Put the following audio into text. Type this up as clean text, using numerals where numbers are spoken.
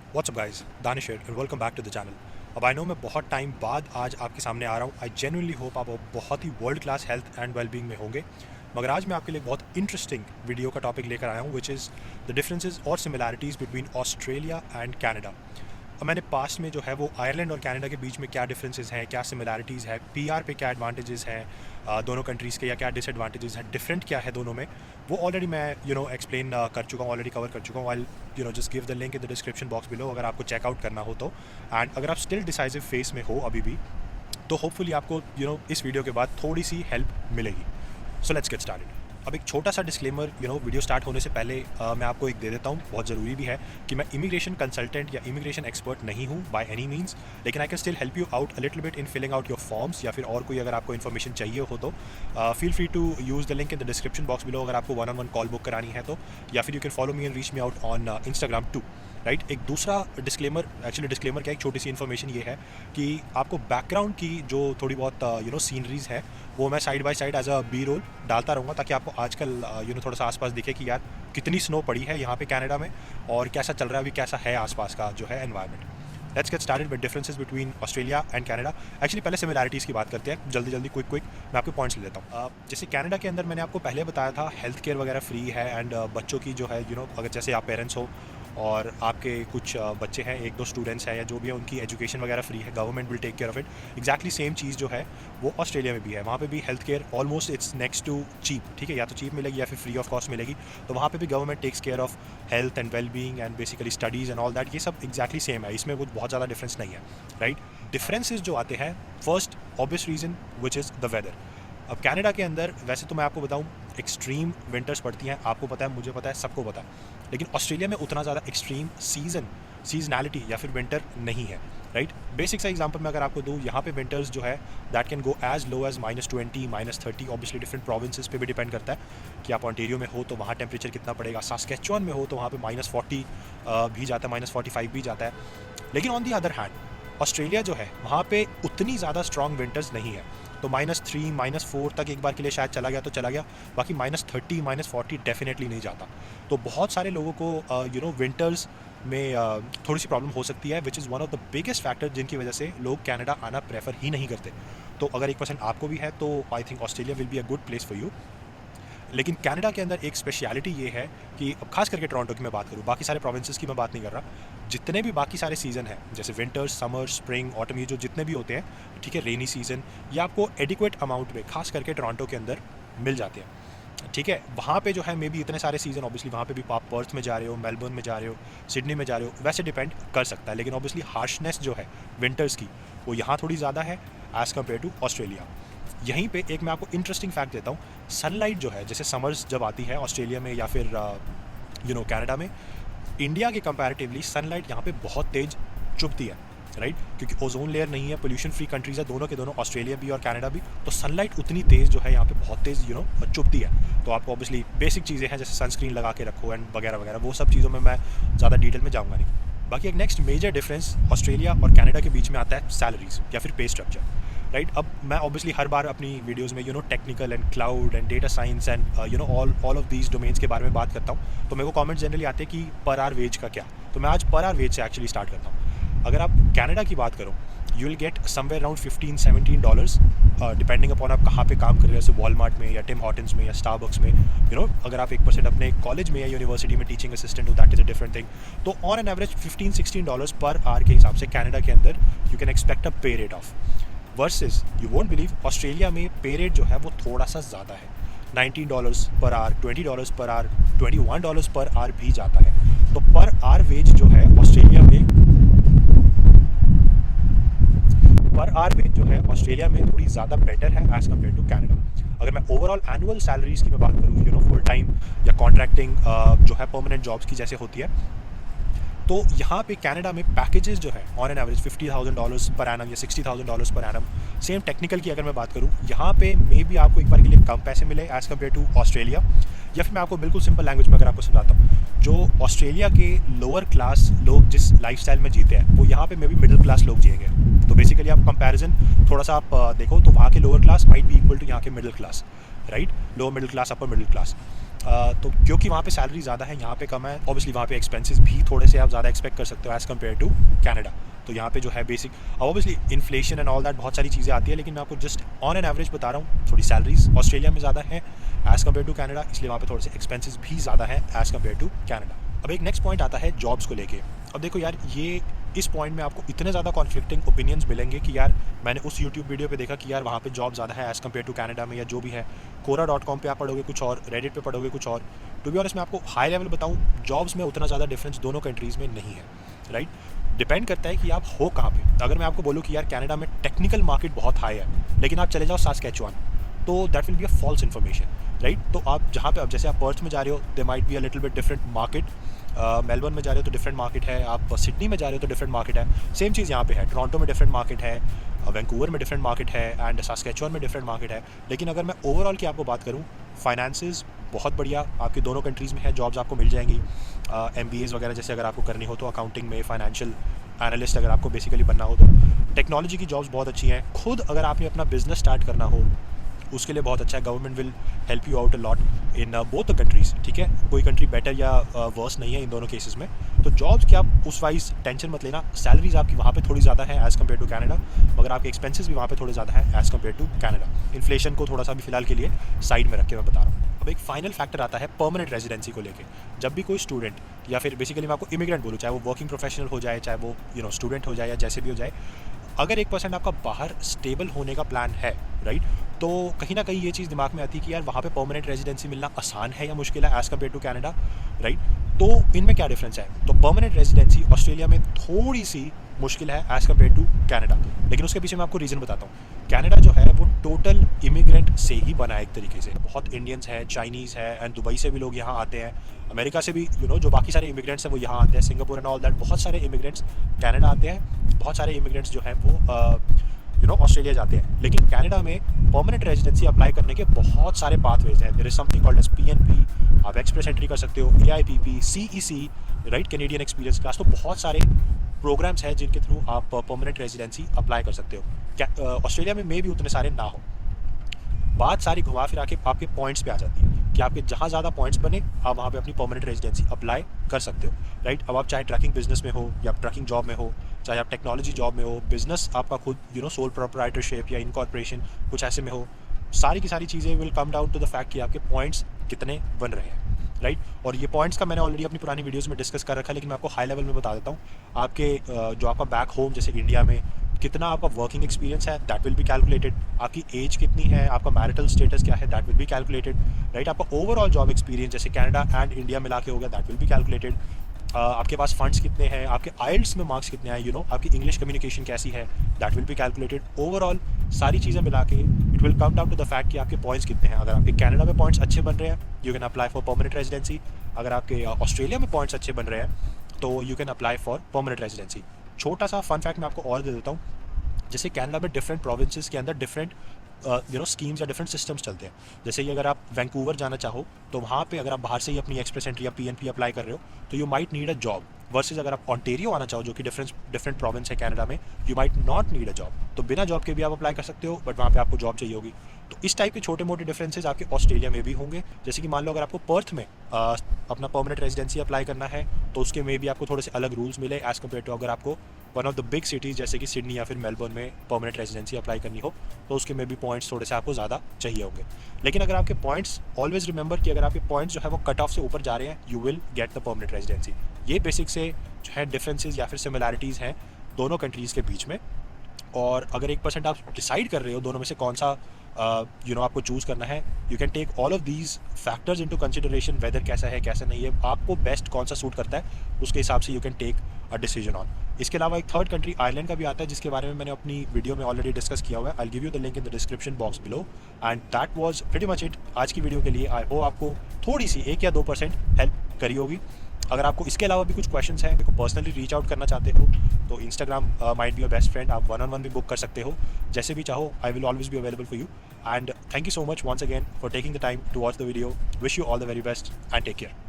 WhatsApp guys, Danish here and welcome back to the channel. अब I no मैं बहुत time बाद आज आपके सामने आ रहा हूँ। आई जेन्युइनली होप आप बहुत ही world class health and wellbeing में होंगे। मगर आज मैं आपके लिए बहुत इंटरेस्टिंग वीडियो का टॉपिक लेकर आया हूँ, विच इज़ द डिफरेंसेस और similarities between Australia and Canada. अब मैंने पास्ट में जो है वो आयरलैंड और कनाडा के बीच में क्या डिफरेंसेस हैं, क्या सिमिलैरिटीज़ है, पीआर पे क्या एडवांटेजेस हैं दोनों कंट्रीज़ के, या क्या डिसएडवांटेजेस हैं, डिफरेंट क्या है दोनों में, वो ऑलरेडी मैं एक्सप्लेन कर चुका हूँ, ऑलरेडी कवर कर चुका हूँ। I just give the link in the description box below अगर आपको चेकआउट करना हो तो। एंड अगर आप स्टिल डिसाइसिव फेस में हो अभी भी, तो होपफुली आपको इस वीडियो के बाद थोड़ी सी हेल्प मिलेगी। So let's get started. अब एक छोटा सा डिस्क्लेमर वीडियो स्टार्ट होने से पहले मैं आपको एक दे देता हूँ, बहुत ज़रूरी भी है, कि मैं इमिग्रेशन कंसल्टेंट या इमिग्रेशन एक्सपर्ट नहीं हूँ बाय एनी मीन्स, लेकिन I can still help you out a little bit in filling out your forms, या फिर और कोई अगर आपको इन्फॉर्मेशन चाहिए हो तो feel free to use the link in the description box below अगर आपको 1-on-1 कॉल बुक करानी है तो, या फिर you can follow me and reach me out on Instagram too. Right, एक दूसरा डिस्क्लेमर, एक्चुअली डिस्क्लेमर क्या, एक छोटी सी इन्फॉर्मेशन ये है कि आपको बैकग्राउंड की जो थोड़ी बहुत सीनरीज़ है वो मैं side by side as a B roll डालता रहूँगा, ताकि आपको आजकल थोड़ा सा आसपास दिखे कि यार कितनी स्नो पड़ी है यहाँ पे कनाडा में, और कैसा चल रहा है अभी, कैसा है आसपास का जो है environment. Let's get started with differences between Australia and Canada. Actually पहले सिमिलैरिटीज़ की बात करते हैं, जल्दी क्विक मैं आपके पॉइंट्स ले लेता हूँ। जैसे कनाडा के अंदर मैंने आपको पहले बताया था हेल्थ केयर वगैरह फ्री है, एंड बच्चों की जो है अगर जैसे आप पेरेंट्स हो और आपके कुछ बच्चे हैं, 1-2 स्टूडेंट्स हैं या जो भी है, उनकी एजुकेशन वगैरह फ्री है, government will take care of it. Exactly same चीज़ जो है वो ऑस्ट्रेलिया में भी है। वहाँ पे भी health care almost it's next to cheap, ठीक है, या तो चीप मिलेगी या फिर फ्री ऑफ कॉस्ट मिलेगी। तो वहाँ पे भी government takes care of health and well being and basically studies and all that, ये सब एक्जैक्टली सेम है, इसमें कुछ बहुत ज़्यादा डिफरेंस नहीं है। राइट, डिफरेंसेस जो आते हैं, first obvious reason which is the weather. अब कनाडा के अंदर वैसे तो मैं आपको बताऊं एक्सट्रीम विंटर्स पड़ती हैं, आपको पता है, मुझे पता है, सबको पता है, लेकिन ऑस्ट्रेलिया में उतना ज़्यादा एक्सट्रीम सीजनैलिटी या फिर विंटर नहीं है। राइट, बेसिक सा एग्जांपल मैं अगर आपको दूं, यहाँ पे विंटर्स जो है that can go as low as -20 -30। Obviously different provinces पे भी डिपेंड करता है कि आप ऑन्टेरियो में हो तो वहाँ टेम्परेचर कितना पड़ेगा, सास्केचुअन में हो तो वहाँ पे -40 भी जाता है, -45 भी जाता है। लेकिन on the other hand Australia जो है वहाँ पे उतनी ज़्यादा स्ट्रॉन्ग विंटर्स नहीं है, तो -3 -4 तक एक बार के लिए शायद चला गया तो चला गया, बाकी -30 -40 डेफिनेटली नहीं जाता। तो बहुत सारे लोगों को विंटर्स में थोड़ी सी प्रॉब्लम हो सकती है, which is one of the biggest factor जिनकी वजह से लोग कनाडा आना प्रेफर ही नहीं करते। तो अगर 1% आपको भी है तो I think Australia will be a good place for you. लेकिन कनाडा के अंदर एक स्पेशलिटी ये है कि अब खास करके टोरंटो की मैं बात करूँ, बाकी सारे प्रोविंसेस की मैं बात नहीं कर रहा, जितने भी बाकी सारे सीज़न हैं जैसे विंटर्स, समर, स्प्रिंग, ऑटम, ये जो जितने भी होते हैं, ठीक है, रेनी सीज़न, ये आपको एडिक्वेट अमाउंट में खास करके टोरंटो के अंदर मिल जाते हैं। ठीक है, वहाँ पे जो है मे बी इतने सारे सीज़न, ऑब्वियसली वहाँ पे भी आप पर्थ में जा रहे हो, मेलबर्न में जा रहे हो, सिडनी में जा रहे हो, वैसे डिपेंड कर सकता है, लेकिन ऑब्वियसली हार्शनेस जो है विंटर्स की वो यहाँ थोड़ी ज़्यादा है एज़ कम्पेयर टू ऑस्ट्रेलिया। यहीं पे एक मैं आपको इंटरेस्टिंग फैक्ट देता हूँ, सनलाइट जो है, जैसे समर्स जब आती है ऑस्ट्रेलिया में या फिर कनाडा में, इंडिया के कंपैरेटिवली सनलाइट यहाँ पे बहुत तेज़ चुभती है। राइट, क्योंकि ओजोन लेयर नहीं है, पोल्यूशन फ्री कंट्रीज़ है दोनों के दोनों, ऑस्ट्रेलिया भी और कनाडा भी, तो सनलाइट उतनी तेज़ जो है यहाँ पे बहुत तेज़ चुभती है। तो आपको ऑब्वियसली बेसिक चीज़ें हैं जैसे सनस्क्रीन लगा के रखो एंड वगैरह वगैरह, वो सब चीज़ों में मैं ज़्यादा डिटेल में जाऊँगा नहीं। बाकी एक नेक्स्ट मेजर डिफरेंस ऑस्ट्रेलिया और कनाडा के बीच में आता है सैलरीज या फिर पे स्ट्रक्चर। राइट, अब मैं ऑब्वियसली हर बार अपनी वीडियोस में technical and cloud and data science and all of these domains के बारे में बात करता हूँ, तो मेरे को कमेंट जनरली आते हैं कि पर आवर वेज का क्या, तो मैं आज पर आवर वेज से एक्चुअली स्टार्ट करता हूँ। अगर आप कनाडा की बात करो, you will get somewhere around $15-17 depending upon आप कहाँ पे काम कर रहे हो, जैसे वॉलमार्ट में या टिम हॉर्टन्स में या स्टारबक्स में। अगर आप 1% अपने कॉलेज में या यूनिवर्सिटी में टीचिंग असिस्टेंट हो, that is a different thing. तो on an average $15-16 per our के हिसाब से कनाडा के अंदर यू कैन एक्सपेक्ट अ पे rate of, versus you won't believe Australia में पे रेट जो है वो थोड़ा सा ज़्यादा है, $19 per hour, $20 per hour, $21 per hour भी जाता है। तो पर आवर वेज जो है ऑस्ट्रेलिया में, पर आवर वेज जो है ऑस्ट्रेलिया में थोड़ी ज़्यादा बेटर है एज़ कम्पेयर टू कनाडा। अगर मैं ओवरऑल एनुअल सैलरीज़ की मैं बात करूँ, फुल टाइम या कॉन्ट्रैक्टिंग जो है परमानेंट जॉब्स की जैसे होती है, तो यहाँ पे कनाडा में पैकेजेस जो है on an average $50,000 per annum या $60,000 पर एनम। सेम टेक्निकल की अगर मैं बात करूँ, यहाँ पे मे बी आपको एक बार के लिए कम पैसे मिले एज़ कम्पेयर टू ऑस्ट्रेलिया, या फिर मैं आपको बिल्कुल सिंपल लैंग्वेज में अगर आपको समझाता हूँ, जो ऑस्ट्रेलिया के लोअर क्लास लोग जिस लाइफस्टाइल में जीते हैं वो यहाँ पे मे बी मिडिल क्लास लोग जिएंगे। तो बेसिकली आप कंपैरिजन थोड़ा सा आप देखो तो वहाँ के lower class might be equal to यहाँ के middle class. Right, lower middle class, upper middle class. तो क्योंकि वहाँ पे सैलरी ज़्यादा है, यहाँ पे कम है, ऑब्वियसली वहाँ पे एक्सपेंसेस भी थोड़े से आप ज़्यादा एक्सपेक्ट कर सकते हो एज़ कम्पेयर टू कनाडा। तो यहाँ पे जो है basic, obviously inflation and all that बहुत सारी चीज़ें आती है, लेकिन मैं आपको जस्ट ऑन एन एवरेज बता रहा हूँ, थोड़ी सैलरीज ऑस्ट्रेलिया में ज़्यादा है एज़ कम्पेयर टू कनाडा, इसलिए वहाँ पे थोड़े से एक्सपेंसेस भी ज़्यादा है एज़ कम्पेयर टू कनाडा। अब एक नेक्स्ट पॉइंट आता है जॉब्स को लेके। अब देखो यार, ये इस पॉइंट में आपको इतने ज़्यादा कॉन्फ्लिक्टिंग ओपिनियंस मिलेंगे कि यार मैंने उस यूट्यूब वीडियो पे देखा कि यार वहाँ पे जॉब ज़्यादा है एज़ कम्पेयर टू कनाडा में, या जो भी है Quora.com पे आप पढ़ोगे कुछ और, रेडिट पे पढ़ोगे कुछ और। टू बी ऑनेस्ट मैं आपको हाई लेवल बताऊँ, जॉब्स में उतना ज़्यादा डिफरेंस दोनों कंट्रीज़ में नहीं है, राइट। डिपेंड करता है कि आप हो कहाँ पे। अगर मैं आपको बोलूँ कि यार कनाडा में टेक्निकल मार्केट बहुत हाई है, लेकिन आप चले जाओ सास्कैचुआन, तो that will be a false information, right. तो आप जहाँ पे, अब जैसे आप पर्थ में जा रहे हो, they might be a little bit different market, Melbourne में जा रहे हो तो डिफरेंट मार्केट है, आप सिडनी में जा रहे हो तो डिफरेंट मार्केट है। सेम चीज़ यहाँ पे है, टोरंटो में डिफरेंट मार्केट है, वैंकूवर में डिफरेंट मार्केट है, एंड सास्कैचुआन में डिफरेंट मार्केट है। लेकिन अगर मैं ओवरऑल की आपको बात करूँ, फाइनेंसेस बहुत बढ़िया आपकी दोनों कंट्रीज़ में है, जॉब्स आपको मिल जाएंगी। MBAs वगैरह जैसे अगर आपको करनी हो तो अकाउंटिंग में, फाइनेंशियल एनालिस्ट अगर आपको बेसिकली बनना हो तो टेक्नोलॉजी की जॉब्स बहुत अच्छी हैं। खुद अगर आपने अपना बिजनेस स्टार्ट करना हो उसके लिए बहुत अच्छा है, government will help you out a lot in both the countries, ठीक है। कोई कंट्री बेटर या वर्स नहीं है इन दोनों केसेस में। तो जॉब्स की आप उस वाइज टेंशन मत लेना, सैलरीज आपकी वहाँ पे थोड़ी ज़्यादा है एज़ कम्पेयर टू कनाडा, मगर आपके एक्सपेंसेस भी वहाँ पे थोड़े ज़्यादा है as compare to Canada. Inflation को थोड़ा सा भी फिलहाल के लिए साइड में रख के मैं बता रहा हूँ। अब एक फाइनल फैक्टर आता है परमानेंट रेजिडेंसी को लेके। जब भी कोई स्टूडेंट, या फिर बेसिकली मैं आपको इमिग्रेंट बोलूँ, चाहे वो वर्किंग प्रोफेशनल हो जाए, चाहे वो स्टूडेंट हो जाए, या जैसे भी हो जाए, अगर 1% आपका बाहर स्टेबल होने का प्लान है, राइट, तो कहीं ना कहीं ये चीज़ दिमाग में आती है कि यार वहाँ पे परमानेंट रेजिडेंसी मिलना आसान है या मुश्किल है as compare to Canada, right. तो इनमें क्या डिफरेंस है? तो परमानेंट रेजिडेंसी ऑस्ट्रेलिया में थोड़ी सी मुश्किल है एज़ कम्पेयर टू कनाडा, लेकिन उसके पीछे मैं आपको रीज़न बताता हूँ। कनाडा जो है वो टोटल इमिग्रेंट से ही बना है एक तरीके से। बहुत इंडियंस है, चाइनीज़ है, एंड दुबई से भी लोग यहाँ आते हैं, अमेरिका से भी जो बाकी सारे इमिग्रेंट्स हैं वो यहाँ आते हैं, सिंगापुर एंड ऑल दैट, बहुत सारे इमिग्रेंट्स कनाडा आते हैं, बहुत सारे इमिग्रेंट्स जो हैं वो ऑस्ट्रेलिया जाते हैं। लेकिन कनाडा में परमानेंट रेजिडेंसी अप्लाई करने के बहुत सारे पाथवेज हैं। There is something called as PNP, आप एक्सप्रेस एंट्री कर सकते हो, AIPP, CEC, right, Canadian experience class. तो बहुत सारे प्रोग्राम्स हैं जिनके थ्रू आप परमानेंट रेजिडेंसी अप्लाई कर सकते हो। ऑस्ट्रेलिया में मे भी उतने सारे ना हो। बात सारी घुमा फिरा के आपके पॉइंट्स पे आ जाती है कि आपके जहाँ ज़्यादा पॉइंट्स बने आप वहाँ पे अपनी परमानेंट रेजिडेंसी अप्लाई कर सकते हो, राइट। अब आप चाहे ट्रकिंग बिजनेस में हो, या ट्रकिंग जॉब में हो, चाहे आप टेक्नोलॉजी जॉब में हो, बिजनेस आपका खुद सोल प्रोप्राइटरशिप या इनकॉर्पोरेशन कुछ ऐसे में हो, सारी की सारी चीज़ें will come down to the fact कि आपके पॉइंट्स कितने बन रहे हैं, राइट। और ये पॉइंट्स का मैंने ऑलरेडी अपनी पुरानी वीडियोस में डिस्कस कर रखा है, लेकिन मैं आपको हाई लेवल में बता देता हूँ। आपके जो आपका बैक होम जैसे इंडिया में कितना आपका वर्किंग एक्सपीरियंस है, दैट विल बी कैलकुलेटेड। आपकी एज कितनी है, आपका मैरिटल स्टेटस क्या है, that will be calculated, right. आपका ओवरऑल जॉब एक्सपीरियंस जैसे कनाडा एंड इंडिया मिला के हो गया, दैट विल बी कैलकुलेटेड। आपके पास फंड्स कितने हैं, आपके IELTS में मार्क्स कितने हैं, आपकी इंग्लिश कम्युनिकेशन कैसी है, that will be calculated. Overall सारी चीज़ें मिला के it will come down to the fact कि आपके पॉइंट्स कितने हैं। अगर आपके कनाडा में पॉइंट्स अच्छे बन रहे हैं, you can apply for permanent residency. अगर आपके ऑस्ट्रेलिया में पॉइंट्स अच्छे बन रहे हैं तो you can apply for permanent residency. छोटा सा फन फैक्ट मैं आपको और दे देता हूँ। जैसे कनाडा में डिफरेंट प्रोविंसेस के अंदर डिफरेंट स्कीम्स या डिफरेंट सिस्टम्स चलते हैं। जैसे कि अगर आप वैंकूवर जाना चाहो तो वहाँ पे अगर आप बाहर से ही अपनी एक्सप्रेस एंट्री या PNP अप्लाई कर रहे हो तो you might need a job, versus अगर आप ऑन्टेरियो आना चाहो जो कि डिफरेंट प्रोविंस है कनाडा में, you might not need a job. तो बिना जॉब के भी आप अप्लाई कर सकते हो, बट वहाँ पे आपको जॉब चाहिए होगी। तो इस टाइप के छोटे मोटे डिफरेंसेस आपके ऑस्ट्रेलिया में भी होंगे। जैसे कि मान लो अगर आपको पर्थ में अपना परमानेंट रेजिडेंसी अप्लाई करना है तो उसके में भी आपको थोड़े से अलग रूल्स मिले एज़ कम्पेयर टू अगर आपको one of the big cities जैसे कि सिडनी या फिर मेलबर्न में परमानेंट रेजिडेंसी अप्लाई करनी हो तो उसके में भी पॉइंट्स थोड़े से आपको ज़्यादा चाहिए होंगे। लेकिन अगर आपके पॉइंट्स, ऑलवेज रिमेंबर कि अगर आपके पॉइंट्स जो है वो कट ऑफ से ऊपर जा रहे हैं, you will get the permanent residency. ये बेसिक से जो है डिफरेंसेस या फिर सिमिलैरिटीज़ हैं दोनों कंट्रीज़ के बीच में। और अगर 1% आप डिसाइड कर रहे हो दोनों में से कौन सा आपको चूज़ करना है, you can take all of these factors into consideration, weather कैसा है कैसा नहीं है, आपको बेस्ट कौन सा सूट करता है उसके हिसाब से you can take a decision on. इसके अलावा एक थर्ड कंट्री आयरलैंड का भी आता है जिसके बारे में मैंने अपनी वीडियो में ऑलरेडी डिस्कस किया हुआ है। I give you the link in the description box below. And that was pretty much it आज की वीडियो के लिए। आई होप आपको थोड़ी सी 1 या 2% हेल्प करी होगी। अगर आपको इसके अलावा भी कुछ क्वेश्चंस हैं, मेरे को पर्सनली रीच आउट करना चाहते हो तो Instagram might be your best friend, आप 1-on-1 भी बुक कर सकते हो, जैसे भी चाहो। I will always be available for you and thank you so much once again for taking the time to watch the video. Wish you all the very best and take care.